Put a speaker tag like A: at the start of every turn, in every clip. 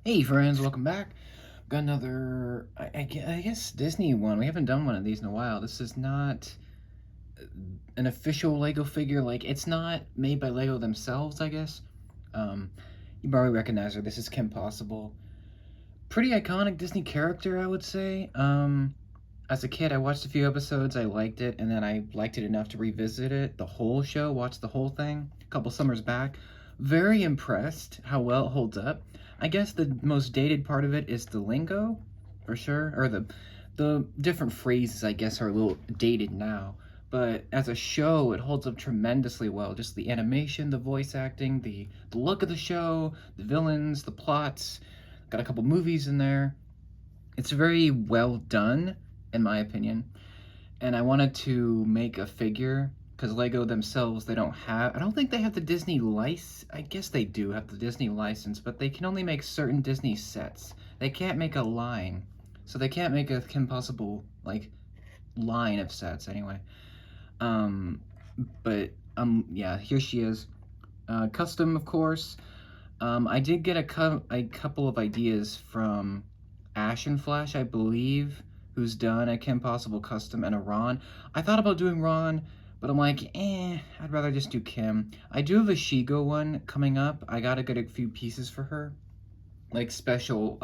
A: Hey friends, welcome back. Got another, I guess Disney one. We haven't done one of these in a while. This is not an official Lego figure. Like, it's not made by Lego themselves, I guess. Um, you probably recognize her. This is Kim Possible. Pretty iconic Disney character, I would say. As a kid, I watched a few episodes. I liked it, and then I liked it enough to revisit it, the whole show, watch the whole thing, a couple summers back. Very impressed how well it holds up. I guess the most dated part of it is the lingo, for sure, or the different phrases, I guess, are a little dated now. But as a show, it holds up tremendously well. Just the animation, the voice acting, the look of the show, the villains, the plots. Got a couple movies in there. It's very well done, in my opinion. And I wanted to make a figure because Lego themselves, they don't have, I don't think they have the Disney license. I guess they do have the Disney license, but they can only make certain Disney sets. They can't make a line. So they can't make a Kim Possible, like, line of sets anyway. Um, but, yeah, here she is. Custom, of course. I did get a couple of ideas from Ash and Flash, I believe, who's done a Kim Possible custom, and a Ron. I thought about doing Ron, but I'm like, I'd rather just do Kim. I do have a Shigo one coming up. I gotta get a few pieces for her, like special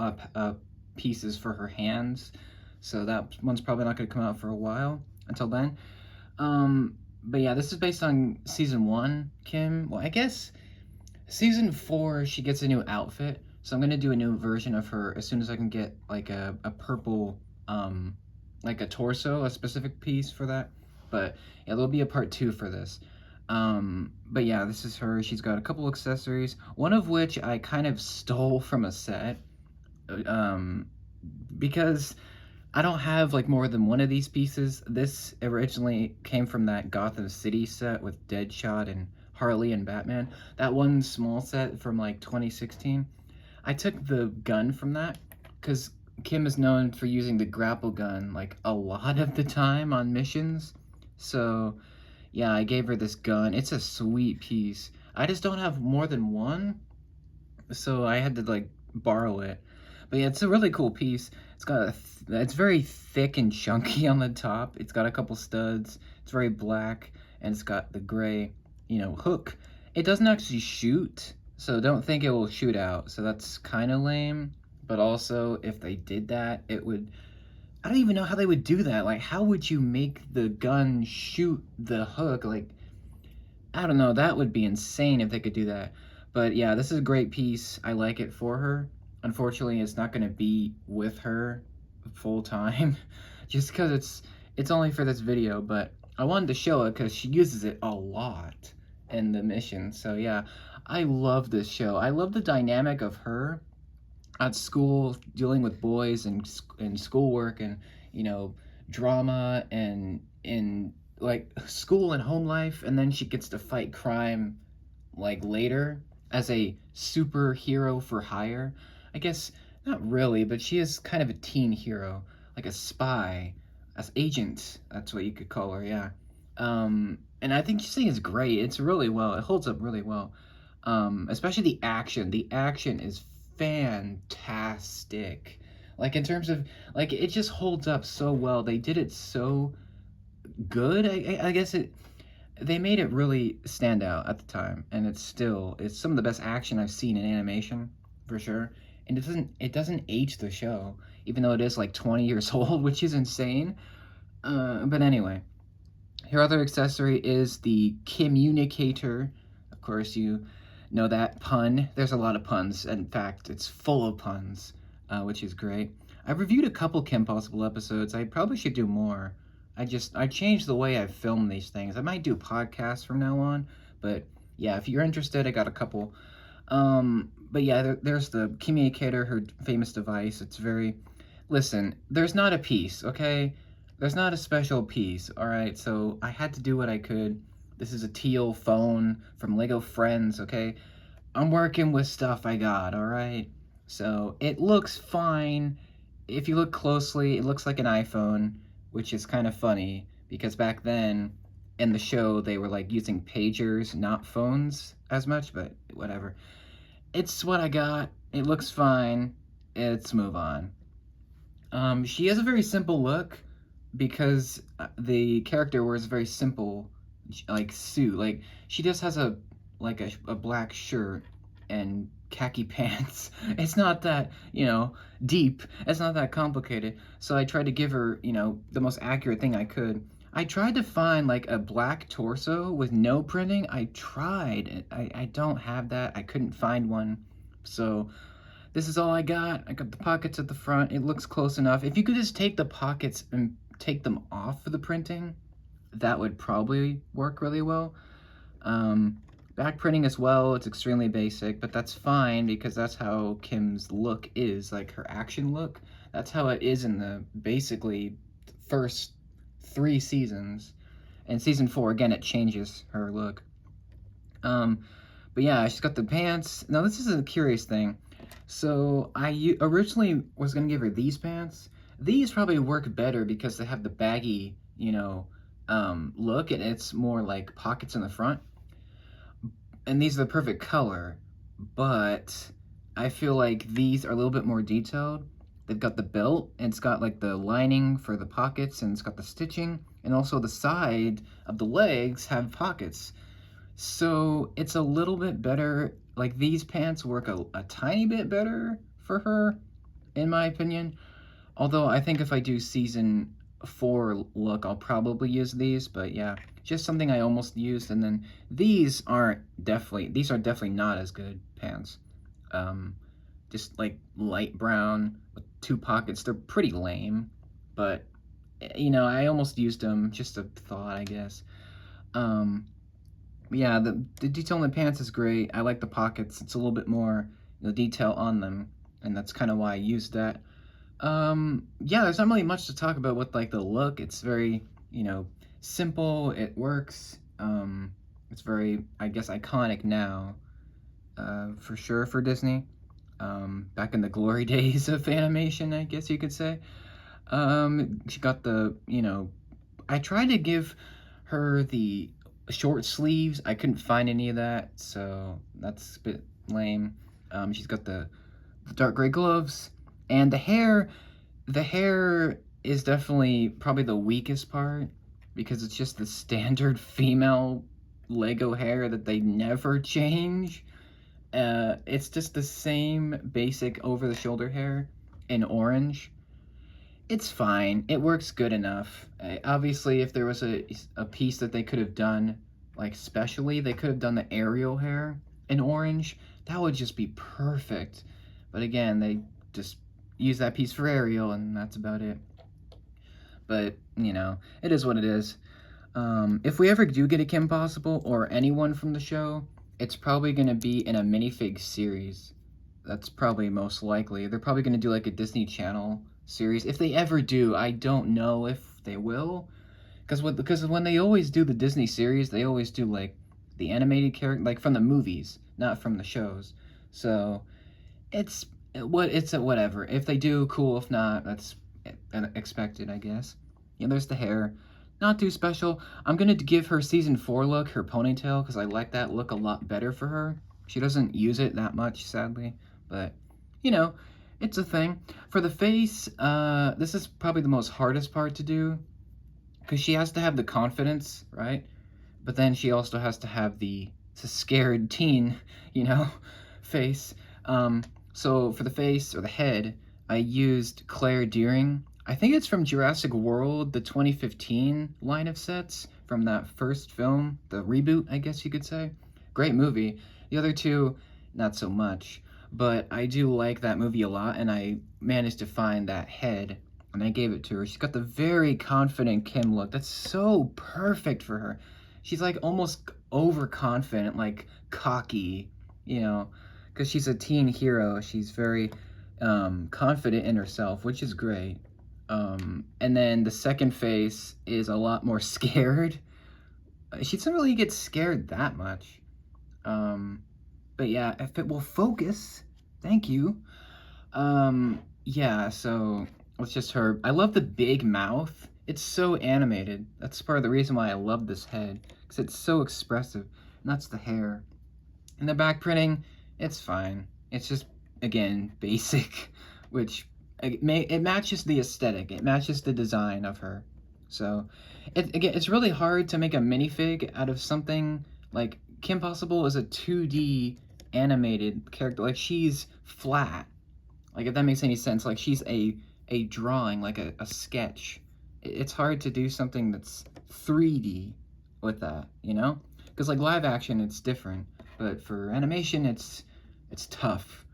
A: pieces for her hands. So that one's probably not gonna come out for a while until then. But yeah, this is based on season 1, Kim. Well, I guess season 4, she gets a new outfit. So I'm gonna do a new version of her as soon as I can get like a purple, like a torso, a specific piece for that. But yeah, there'll be a part 2 for this. But yeah, this is her. She's got a couple accessories, one of which I kind of stole from a set, because I don't have like more than one of these pieces. This originally came from that Gotham City set with Deadshot and Harley and Batman. That one small set from like 2016. I took the gun from that because Kim is known for using the grapple gun like a lot of the time on missions. So yeah, I gave her this gun. It's a sweet piece. I just don't have more than one, so I had to like borrow it. But yeah, it's a really cool piece. It's very thick and chunky on the top. It's got a couple studs. It's very black, and it's got the gray, hook. It doesn't actually shoot, so don't think it will shoot out. So that's kind of lame. But also, if they did that, it would. I don't even know how they would do that. Like, how would you make the gun shoot the hook? Like, I don't know. That would be insane if they could do that. But yeah, this is a great piece. I like it for her. Unfortunately, it's not going to be with her full time, just because it's only for this video. But I wanted to show it because she uses it a lot in the mission. So yeah, I love this show. I love the dynamic of her at school, dealing with boys and schoolwork, and drama, and in like school and home life, and then she gets to fight crime like later as a superhero for hire. I guess not really, but she is kind of a teen hero, like a spy, as agent. That's what you could call her, yeah. And I think this thing is great. It's really well. It holds up really well. Especially the action. The action is fantastic. Like in terms of like it just holds up so well. They did it so good. I guess they made it really stand out at the time, and it's some of the best action I've seen in animation for sure. And it doesn't age the show, even though it is like 20 years old, which is insane. But anyway, her other accessory is the communicator. Of course, you know that pun. There's a lot of puns. In fact, it's full of puns, which is great. I've reviewed a couple Kim Possible episodes. I probably should do more. I changed the way I film these things. I might do podcasts from now on, but yeah, if you're interested, I got a couple. But yeah, there's the communicator, her famous device. Listen, there's not a piece, okay? There's not a special piece, all right? So I had to do what I could. This is a teal phone from Lego Friends, okay? I'm working with stuff I got, all right? So it looks fine. If you look closely, it looks like an iPhone, which is kind of funny because back then in the show they were like using pagers, not phones as much, but whatever. It's what I got. It looks fine. Let's move on. She has a very simple look because the character wears a very simple, like, suit. Like, she just has a black shirt and khaki pants. It's not that, deep. It's not that complicated. So I tried to give her, the most accurate thing I could. I tried to find like a black torso with no printing. I tried. I don't have that. I couldn't find one. So this is all I got. I got the pockets at the front. It looks close enough. If you could just take the pockets and take them off for the printing, that would probably work really well. Back printing as well, it's extremely basic, but that's fine because that's how Kim's look is, like her action look. That's how it is in the basically first 3 seasons. And season 4, again, it changes her look. But yeah, she's got the pants. Now, this is a curious thing. So I originally was gonna give her these pants. These probably work better because they have the baggy, look, and it's more like pockets in the front. And these are the perfect color, but I feel like these are a little bit more detailed. They've got the belt, and it's got like the lining for the pockets, and it's got the stitching, and also the side of the legs have pockets. So it's a little bit better. Like, these pants work a tiny bit better for her, in my opinion. Although I think if I do season 4 look, I'll probably use these. But yeah, just something I almost used. And then these are definitely not as good pants. Just like light brown with 2 pockets. They're pretty lame, but I almost used them. Just a thought, I guess. Yeah, the detail in the pants is great. I like the pockets. It's a little bit more detail on them, and that's kind of why I used that. Yeah, there's not really much to talk about with like the look. It's very, simple. It works. It's very, I guess, iconic now, for sure for Disney. Back in the glory days of animation, I guess you could say. She got the, I tried to give her the short sleeves. I couldn't find any of that, so that's a bit lame. She's got the dark gray gloves, and the hair. The hair is definitely probably the weakest part because it's just the standard female Lego hair that they never change. It's just the same basic over-the-shoulder hair in orange. It's fine. It works good enough. Obviously, if there was a piece that they could have done, like specially, they could have done the Ariel hair in orange. That would just be perfect. But again, they just use that piece for Ariel, and that's about it. But, it is what it is. If we ever do get a Kim Possible, or anyone from the show, it's probably going to be in a minifig series. That's probably most likely. They're probably going to do like a Disney Channel series. If they ever do, I don't know if they will. Because when they always do the Disney series, they always do like the animated character, like from the movies, not from the shows. So it's whatever. If they do, cool. If not, that's expected, I guess. Yeah, there's the hair. Not too special. I'm gonna give her season 4 look, her ponytail, because I like that look a lot better for her. She doesn't use it that much, sadly, but it's a thing. For the face, this is probably the most hardest part to do, because she has to have the confidence, right? But then she also has to have the scared teen, face. So for the face or the head, I used Claire Dearing. I think it's from Jurassic World, the 2015 line of sets from that first film, the reboot, I guess you could say. Great movie. The other two, not so much. But I do like that movie a lot, and I managed to find that head, and I gave it to her. She's got the very confident Kim look. That's so perfect for her. She's like almost overconfident, like cocky, because she's a teen hero. She's very confident in herself, which is great. And then the second face is a lot more scared. She doesn't really get scared that much. But yeah, if it will focus, thank you. Yeah, so it's just her. I love the big mouth. It's so animated. That's part of the reason why I love this head, because it's so expressive. And that's the hair. And the back printing, it's fine. It's just again, basic, which it matches the aesthetic, it matches the design of her. So, again, it's really hard to make a minifig out of something like Kim Possible is a 2D animated character. Like, she's flat. Like, if that makes any sense. Like, she's a drawing, like a sketch. It's hard to do something that's 3D with that, you know? Because, like, live action, it's different. But for animation, it's tough.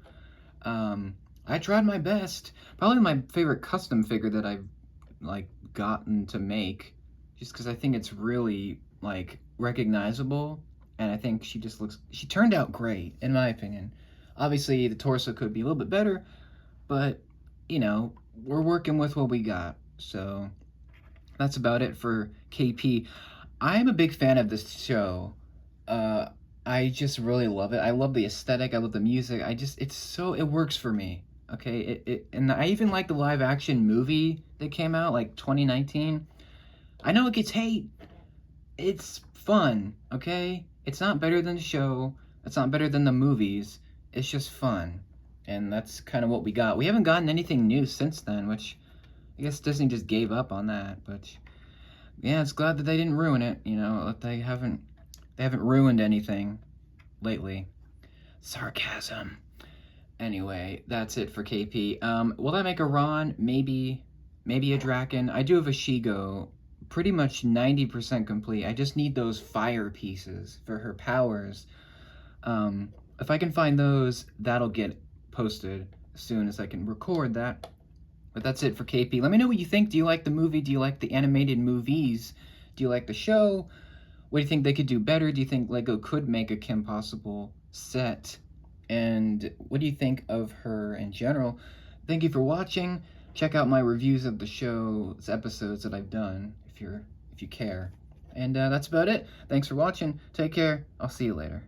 A: I tried my best. Probably my favorite custom figure that I've, like, gotten to make, just because I think it's really, like, recognizable, and I think she turned out great, in my opinion. Obviously, the torso could be a little bit better, but, you know, we're working with what we got, so that's about it for KP. I'm a big fan of this show. Uh, I just really love it. I love the aesthetic. I love the music. It works for me. Okay, and I even like the live action movie that came out like 2019. I know it gets hate. It's fun. Okay, it's not better than the show. It's not better than the movies. It's just fun, and that's kind of what we got. We haven't gotten anything new since then, which I guess Disney just gave up on that. But yeah, it's glad that they didn't ruin it. You know, that they haven't ruined anything lately. Sarcasm. Anyway, that's it for KP. Will I make a Ron? Maybe a Draken. I do have a Shigo, pretty much 90% complete. I just need those fire pieces for her powers. If I can find those, that'll get posted as soon as I can record that. But that's it for KP. Let me know what you think. Do you like the movie? Do you like the animated movies? Do you like the show? What do you think they could do better? Do you think LEGO could make a Kim Possible set? And what do you think of her in general? Thank you for watching. Check out my reviews of the show's episodes that I've done if you care. And that's about it. Thanks for watching. Take care. I'll see you later.